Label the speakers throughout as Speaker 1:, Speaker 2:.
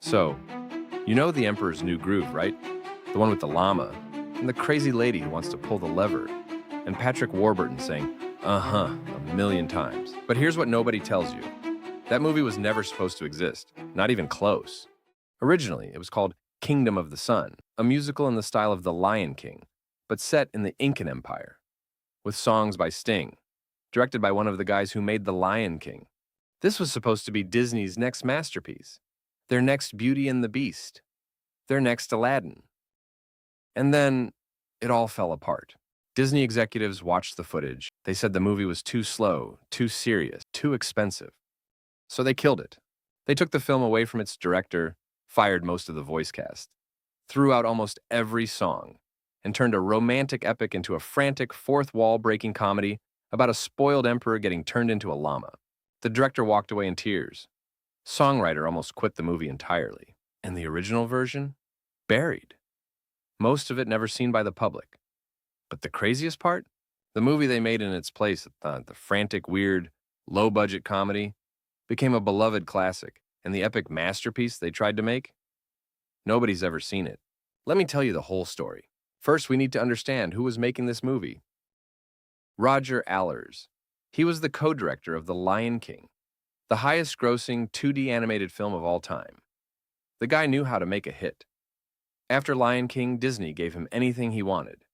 Speaker 1: So, you know the Emperor's New Groove, right? The one with the llama, and the crazy lady who wants to pull the lever, and Patrick Warburton saying, uh-huh, a million times. But here's what nobody tells you. That movie was never supposed to exist, not even close. Originally, it was called Kingdom of the Sun, a musical in the style of The Lion King, but set in the Incan Empire, with songs by Sting, directed by one of the guys who made The Lion King. This was supposed to be Disney's next masterpiece, their next Beauty and the Beast, their next Aladdin. And then it all fell apart. Disney executives watched the footage. They said the movie was too slow, too serious, too expensive. So they killed it. They took the film away from its director, fired most of the voice cast, threw out almost every song, and turned a romantic epic into a frantic fourth-wall-breaking comedy about a spoiled emperor getting turned into a llama. The director walked away in tears. Songwriter almost quit the movie entirely. And the original version? Buried. Most of it never seen by the public. But the craziest part? The movie they made in its place, the frantic, weird, low-budget comedy, became a beloved classic, and the epic masterpiece they tried to make? Nobody's ever seen it. Let me tell you the whole story. First, we need to understand who was making this movie. Roger Allers. He was the co-director of The Lion King, the highest-grossing 2D animated film of all time. The guy knew how to make a hit. After Lion King, Disney gave him anything he wanted.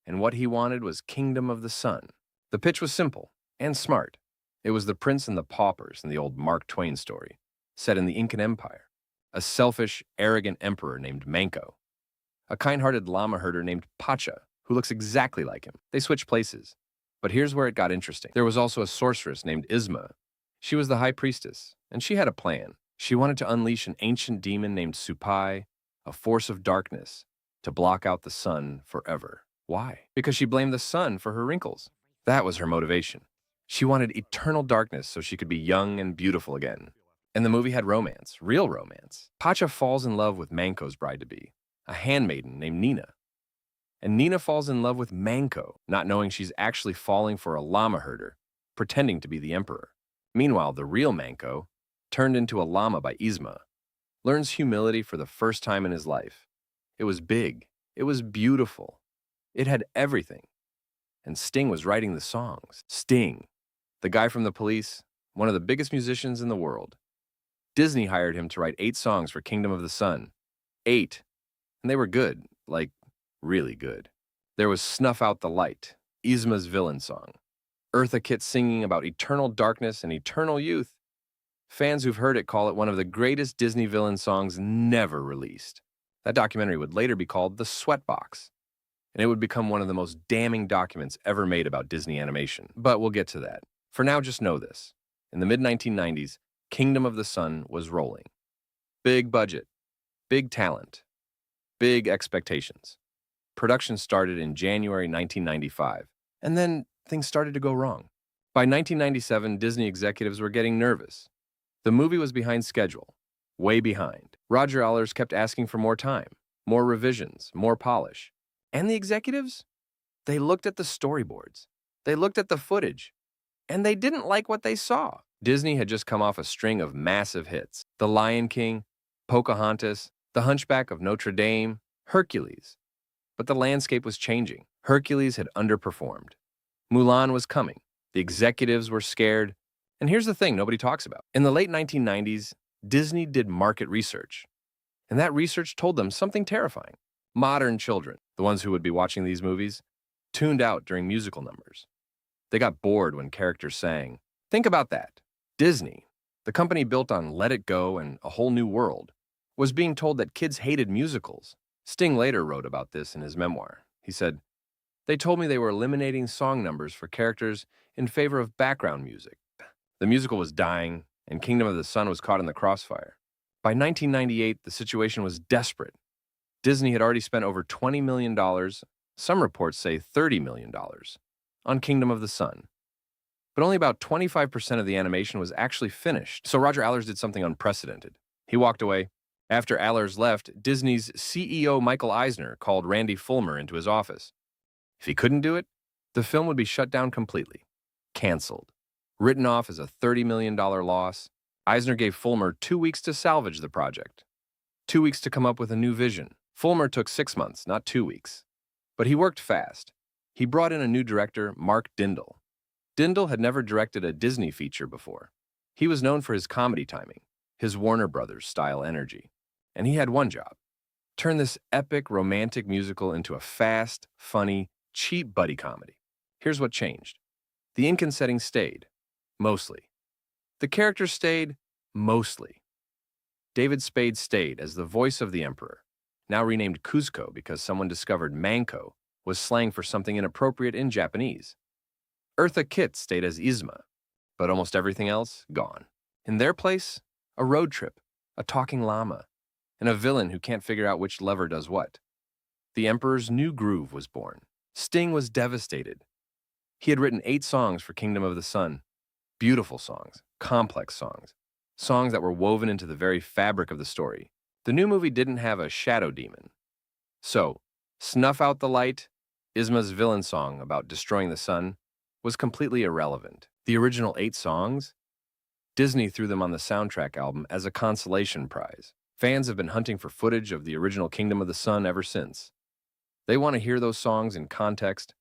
Speaker 1: And what he wanted was Kingdom of the Sun. The pitch was simple and smart. It was the prince and the paupers in the old Mark Twain story, set in the Incan Empire. A selfish, arrogant emperor named Manco. A kind-hearted llama herder named Pacha, who looks exactly like him. They switched places. But here's where it got interesting. There was also a sorceress named Yzma. She was the high priestess, and she had a plan. She wanted to unleash an ancient demon named Supai, a force of darkness, to block out the sun forever. Why? Because she blamed the sun for her wrinkles. That was her motivation. She wanted eternal darkness so she could be young and beautiful again. And the movie had romance, real romance. Pacha falls in love with Manco's bride-to-be, a handmaiden named Nina. And Nina falls in love with Manco, not knowing she's actually falling for a llama herder, pretending to be the emperor. Meanwhile, the real Manco, turned into a llama by Yzma, learns humility for the first time in his life. It was big. It was beautiful. It had everything. And Sting was writing the songs. Sting, the guy from the Police, one of the biggest musicians in the world. Disney hired him to write 8 songs for Kingdom of the Sun. 8. And they were good, like really good. There was Snuff Out the Light, Yzma's villain song. Eartha Kitt singing about eternal darkness and eternal youth. Fans who've heard it call it one of the greatest Disney villain songs never released. That documentary would later be called The Sweatbox, and it would become one of the most damning documents ever made about Disney animation. But we'll get to that. For now, just know this. In the mid-1990s, Kingdom of the Sun was rolling. Big budget, big talent, big expectations. Production started in January 1995, and then things started to go wrong. By 1997, Disney executives were getting nervous. The movie was behind schedule, way behind. Roger Allers kept asking for more time, more revisions, more polish. And the executives? They looked at the storyboards. They looked at the footage. And they didn't like what they saw. Disney had just come off a string of massive hits. The Lion King, Pocahontas, The Hunchback of Notre Dame, Hercules. But the landscape was changing. Hercules had underperformed. Mulan was coming. The executives were scared. And here's the thing nobody talks about. In the late 1990s, Disney did market research. And that research told them something terrifying. Modern children, the ones who would be watching these movies, tuned out during musical numbers. They got bored when characters sang. Think about that. Disney, the company built on Let It Go and A Whole New World, was being told that kids hated musicals. Sting later wrote about this in his memoir. He said, "They told me they were eliminating song numbers for characters in favor of background music." The musical was dying, and Kingdom of the Sun was caught in the crossfire. By 1998, the situation was desperate. Disney had already spent over $20 million, some reports say $30 million, on Kingdom of the Sun. But only about 25% of the animation was actually finished, so Roger Allers did something unprecedented. He walked away. After Allers left, Disney's CEO Michael Eisner called Randy Fulmer into his office. If he couldn't do it, the film would be shut down completely. Canceled. Written off as a $30 million loss. Eisner gave Fulmer 2 weeks to salvage the project. 2 weeks to come up with a new vision. Fulmer took 6 months, not 2 weeks. But he worked fast. He brought in a new director, Mark Dindal. Dindal had never directed a Disney feature before. He was known for his comedy timing, his Warner Brothers style energy. And he had one job: turn this epic romantic musical into a fast, funny, cheap buddy comedy. Here's what changed. The ink and setting stayed, mostly. The characters stayed, mostly. David Spade stayed as the voice of the Emperor, now renamed Kuzco because someone discovered manko was slang for something inappropriate in Japanese. Eartha Kitt stayed as Yzma, but almost everything else, gone. In their place, a road trip, a talking llama, and a villain who can't figure out which lever does what. The Emperor's new groove was born. Sting was devastated. He had written 8 songs for Kingdom of the Sun. Beautiful songs, complex songs, songs that were woven into the very fabric of the story. The new movie didn't have a shadow demon. So, Snuff Out the Light, Yzma's villain song about destroying the sun, was completely irrelevant. The original 8 songs? Disney threw them on the soundtrack album as a consolation prize. Fans have been hunting for footage of the original Kingdom of the Sun ever since. They want to hear those songs in context.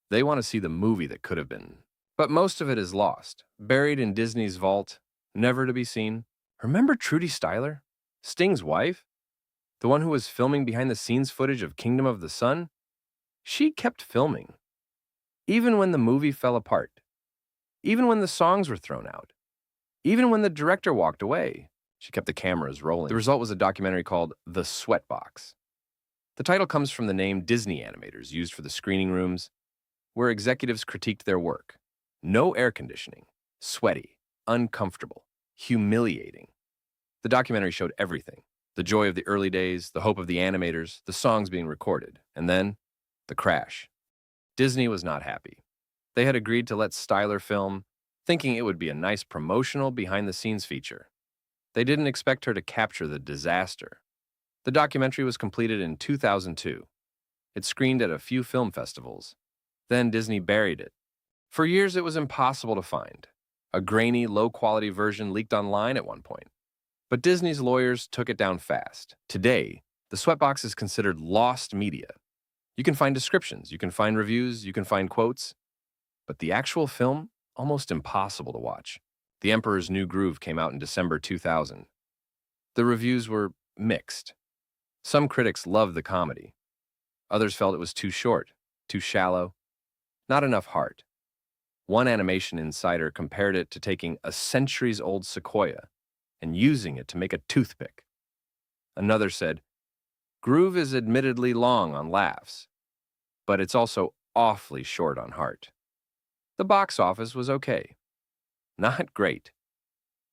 Speaker 1: They want to see the movie that could have been. But most of it is lost, buried in Disney's vault, never to be seen. Remember Trudy Styler, Sting's wife? The one who was filming behind-the-scenes footage of Kingdom of the Sun? She kept filming. Even when the movie fell apart. Even when the songs were thrown out. Even when the director walked away, she kept the cameras rolling. The result was a documentary called The Sweatbox. The title comes from the name Disney animators used for the screening rooms, where executives critiqued their work. No air conditioning, sweaty, uncomfortable, humiliating. The documentary showed everything: the joy of the early days, the hope of the animators, the songs being recorded, and then the crash. Disney was not happy. They had agreed to let Styler film, thinking it would be a nice promotional behind-the-scenes feature. They didn't expect her to capture the disaster. The documentary was completed in 2002. It screened at a few film festivals. Then Disney buried it. For years, it was impossible to find. A grainy, low-quality version leaked online at one point. But Disney's lawyers took it down fast. Today, the Sweatbox is considered lost media. You can find descriptions, you can find reviews, you can find quotes. But the actual film, almost impossible to watch. The Emperor's New Groove came out in December 2000. The reviews were mixed. Some critics loved the comedy. Others felt it was too short, too shallow, not enough heart. One animation insider compared it to taking a centuries-old sequoia and using it to make a toothpick. Another said, "Groove is admittedly long on laughs, but it's also awfully short on heart." The box office was okay. Not great.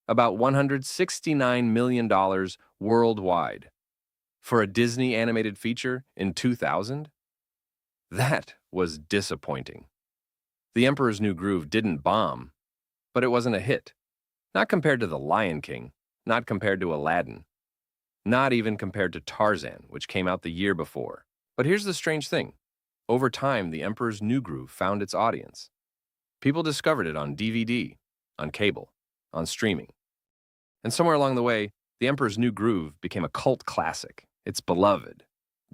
Speaker 1: About $169 million worldwide. For a Disney animated feature in 2000? That was disappointing. The Emperor's New Groove didn't bomb, but it wasn't a hit. Not compared to The Lion King, not compared to Aladdin, not even compared to Tarzan, which came out the year before. But here's the strange thing. Over time, The Emperor's New Groove found its audience. People discovered it on DVD, on cable, on streaming. And somewhere along the way, The Emperor's New Groove became a cult classic. It's beloved,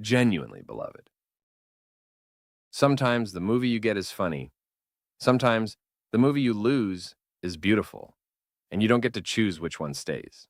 Speaker 1: genuinely beloved. Sometimes the movie you get is funny. Sometimes the movie you lose is beautiful, and you don't get to choose which one stays.